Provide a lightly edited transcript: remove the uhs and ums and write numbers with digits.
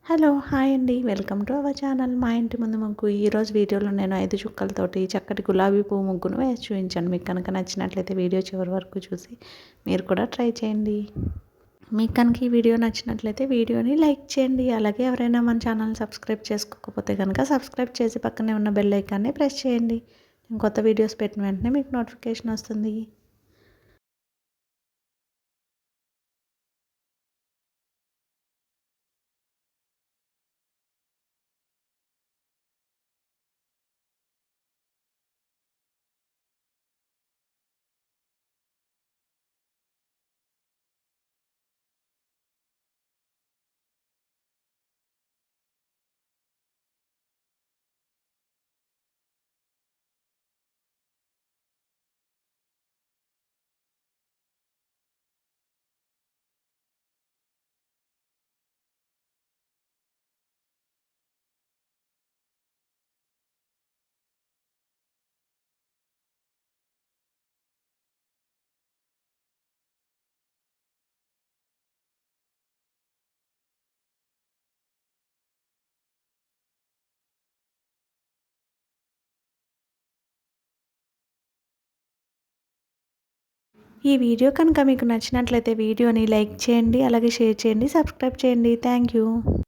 Hello! Hi అండి. Welcome to our channel. మా ఇంటి ముందు ముగ్గు. ఈరోజు వీడియోలో నేను 5 చుక్కలతోటి చక్కటి గులాబీ పువ్వు ముగ్గును వేసి చూపించాను. మీకు కనుక నచ్చినట్లయితే వీడియో చివరి వరకు చూసి మీరు కూడా ట్రై చేయండి. మీకు కనుక ఈ వీడియో నచ్చినట్లయితే వీడియోని లైక్ చేయండి. అలాగే ఎవరైనా మన ఛానల్ సబ్స్క్రైబ్ చేసుకోకపోతే కనుక సబ్స్క్రైబ్ చేసి పక్కనే ఉన్న బెల్ ఐకాన్ని ప్రెస్ చేయండి. నేను కొత్త వీడియోస్ పెట్టిన వెంటనే మీకు నోటిఫికేషన్ వస్తుంది. ఈ వీడియో కనుక మీకు నచ్చినట్లయితే వీడియోని లైక్ చేయండి. అలాగే షేర్ చేయండి. సబ్స్క్రైబ్ చేయండి. Thank you.